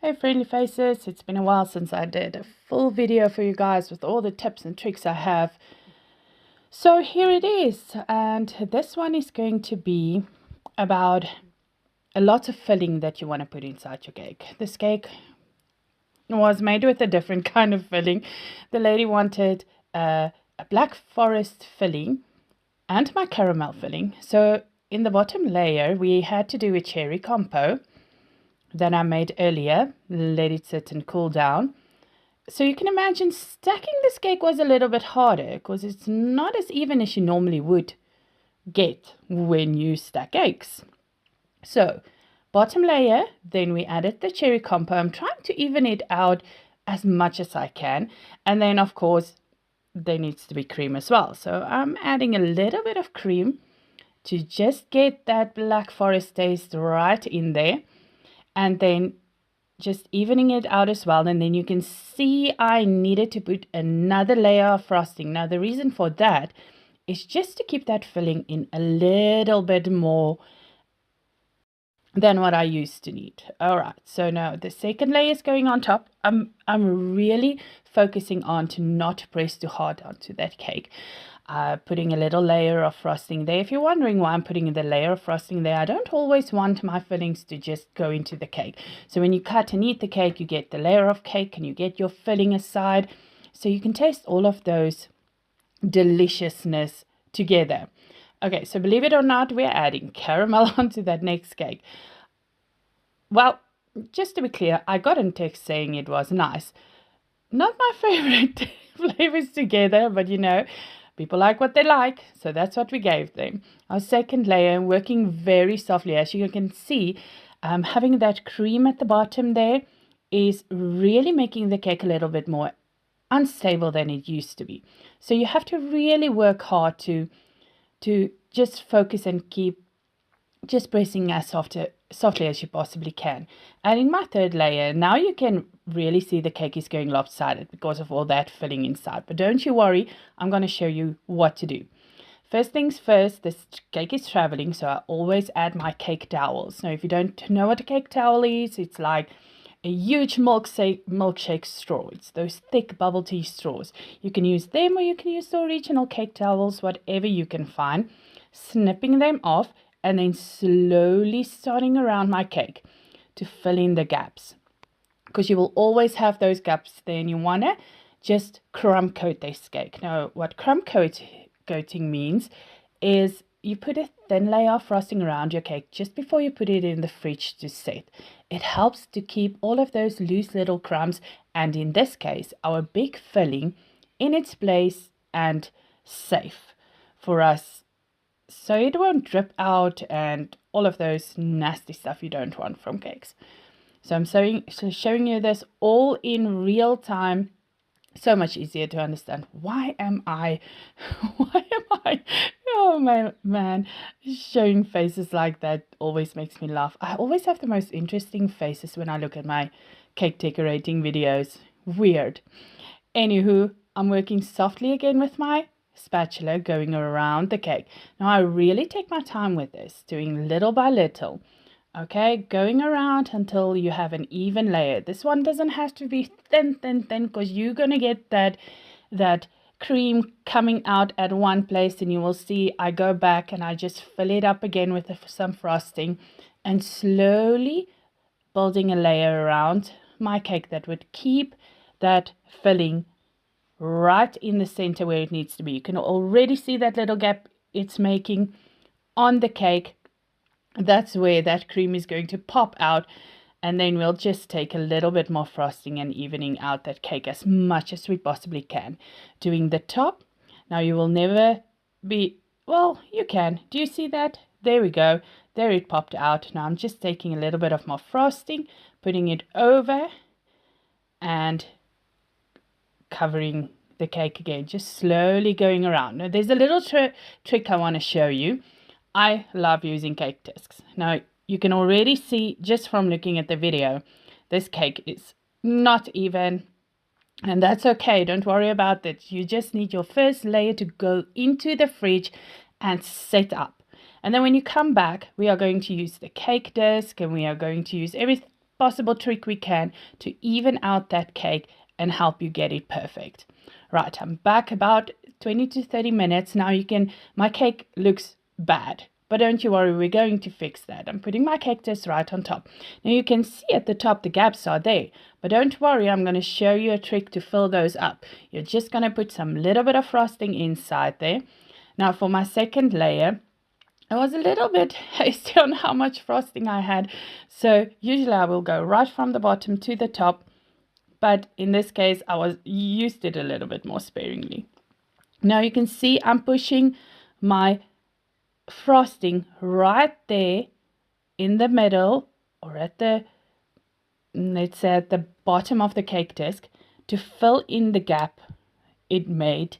Hey friendly faces, it's been a while since I did a full video for you guys with all the tips and tricks I have. So here it is, and this one is going to be about a lot of filling that you want to put inside your cake. This cake was made with a different kind of filling. The lady wanted a black forest filling and my caramel filling. So in the bottom layer we had to do a cherry compo that I made earlier, let it sit and cool down. So you can imagine stacking this cake was a little bit harder because it's not as even as you normally would get when you stack cakes. So bottom layer, then we added the cherry compo. I'm trying to even it out as much as I can. And then of course there needs to be cream as well. So I'm adding a little bit of cream to just get that black forest taste right in there. And then just evening it out as well. And then you can see I needed to put another layer of frosting. Now the reason for that is just to keep that filling in a little bit more than what I used to need. All right, so now the second layer is going on top. I'm really focusing on to not press too hard onto that cake. Putting a little layer of frosting there. If you're wondering why I'm putting the layer of frosting there, I don't always want my fillings to just go into the cake. So when you cut and eat the cake, you get the layer of cake and you get your filling aside. So you can taste all of those deliciousness together. Okay, so believe it or not, we're adding caramel onto that next cake. Well, just to be clear, I got a text saying it was nice. Not my favorite flavors together, but you know, people like what they like, so that's what we gave them. Our second layer, working very softly, as you can see, having that cream at the bottom there is really making the cake a little bit more unstable than it used to be. So you have to really work hard to just focus and keep just pressing as softly as you possibly can. Adding my third layer, now you can really see the cake is going lopsided because of all that filling inside. But don't you worry, I'm going to show you what to do. First things first, this cake is traveling, so I always add my cake towels. Now, if you don't know what a cake towel is, it's like a huge milkshake straw. It's those thick bubble tea straws. You can use them or you can use the original cake towels, whatever you can find. Snipping them off and then slowly starting around my cake to fill in the gaps. Because you will always have those gaps there and you want to just crumb coat this cake. Now, what crumb coating means is you put a thin layer of frosting around your cake just before you put it in the fridge to set. It helps to keep all of those loose little crumbs, and in this case, our big filling in its place and safe for us, so it won't drip out and all of those nasty stuff you don't want from cakes. So I'm showing you this all in real time. So much easier to understand. Why am I, oh my man, showing faces like that always makes me laugh. I always have the most interesting faces when I look at my cake decorating videos. Weird. Anywho, I'm working softly again with my spatula going around the cake. Now I really take my time with this, doing little by little. Okay, going around until you have an even layer. This one doesn't have to be thin, because you're going to get that cream coming out at one place, and you will see I go back and I just fill it up again with some frosting and slowly building a layer around my cake that would keep that filling right in the center where it needs to be. You can already see that little gap it's making on the cake. That's where that cream is going to pop out, and then we'll just take a little bit more frosting and evening out that cake as much as we possibly can. Doing the top. Now you will never be, well, you can. Do you see that? There we go. There it popped out. Now I'm just taking a little bit of more frosting, putting it over and covering the cake again, just slowly going around. Now there's a little trick I want to show you. I love using cake discs. Now you can already see just from looking at the video, this cake is not even, and that's okay. Don't worry about that. You just need your first layer to go into the fridge and set up. And then when you come back, we are going to use the cake disc and we are going to use every possible trick we can to even out that cake and help you get it perfect. Right, I'm back about 20 to 30 minutes. Now my cake looks bad, but don't you worry, we're going to fix that. I'm putting my cake disc right on top. Now you can see at the top the gaps are there, but don't worry, I'm going to show you a trick to fill those up. You're just going to put some little bit of frosting inside there. Now for my second layer, I was a little bit hasty on how much frosting I had. So usually I will go right from the bottom to the top. But in this case, I used it a little bit more sparingly. Now you can see I'm pushing my frosting right there in the middle, or at the, let's say at the bottom of the cake disc, to fill in the gap it made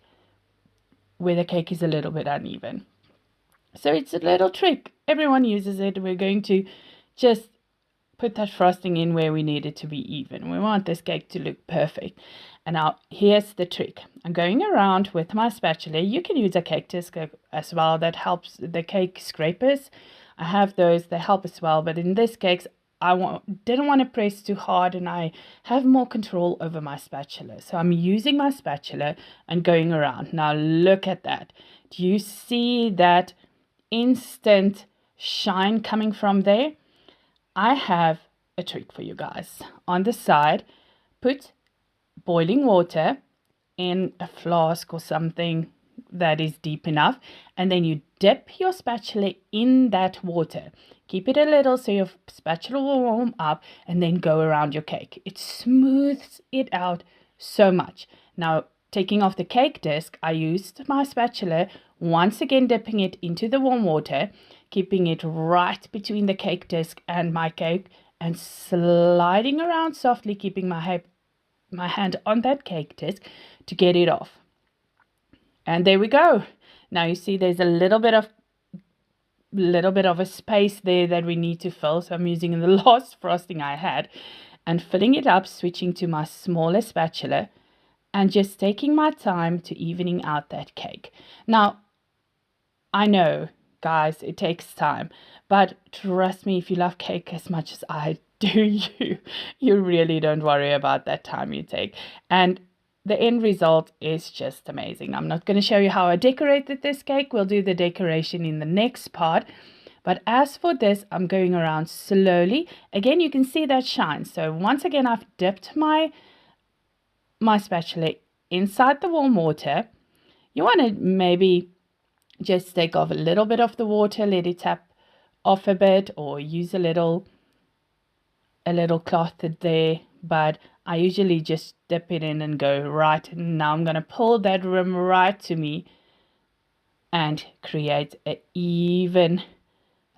where the cake is a little bit uneven. So it's a little trick. Everyone uses it. We're going to just put that frosting in where we need it to be even. We want this cake to look perfect. And now here's the trick. I'm going around with my spatula. You can use a cake disc as well. That helps the cake scrapers. I have those. They help as well. But in this case, didn't want to press too hard, and I have more control over my spatula. So I'm using my spatula and going around. Now look at that. Do you see that instant shine coming from there? I have a trick for you guys. On the side, put boiling water in a flask or something that is deep enough, and then you dip your spatula in that water. Keep it a little so your spatula will warm up, and then go around your cake. It smooths it out so much. Now, taking off the cake disc, I used my spatula, once again dipping it into the warm water, keeping it right between the cake disc and my cake, and sliding around softly, keeping my hand on that cake disc to get it off. And there we go. Now you see there's a little bit of a space there that we need to fill. So I'm using the last frosting I had and filling it up, switching to my smaller spatula, and just taking my time to evening out that cake. Now, I know, guys, it takes time, but trust me, if you love cake as much as I do, you really don't worry about that time you take. And the end result is just amazing. I'm not going to show you how I decorated this cake. We'll do the decoration in the next part. But as for this, I'm going around slowly. Again, you can see that shine. So once again, I've dipped my spatula inside the warm water. You want to maybe just take off a little bit of the water, let it tap off a bit, or use a little cloth there. But I usually just dip it in and go right. And now I'm going to pull that rim right to me and create an even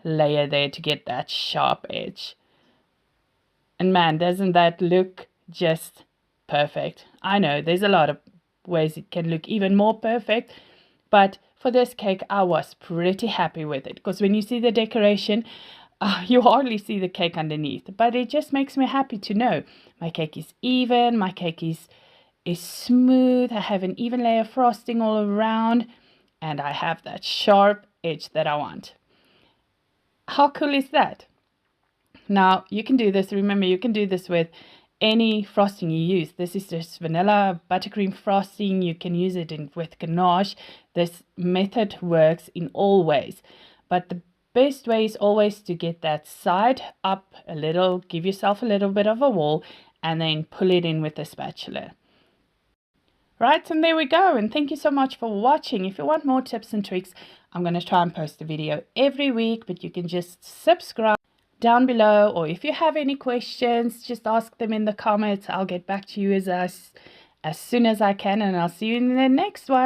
layer there to get that sharp edge. And man, doesn't that look just perfect? I know there's a lot of ways it can look even more perfect, but for this cake, I was pretty happy with it, because when you see the decoration, you hardly see the cake underneath, but it just makes me happy to know my cake is even, my cake is smooth, I have an even layer of frosting all around, and I have that sharp edge that I want. How cool is that? Now, you can do this, remember, you can do this with any frosting you use. This is just vanilla buttercream frosting. You can use it with ganache. This method works in all ways, but the best way is always to get that side up a little, give yourself a little bit of a wall, and then pull it in with a spatula. Right, and there we go. And thank you so much for watching. If you want more tips and tricks, I'm going to try and post a video every week, but you can just subscribe down below, or if you have any questions, just ask them in the comments. I'll get back to you as soon as I can, and I'll see you in the next one.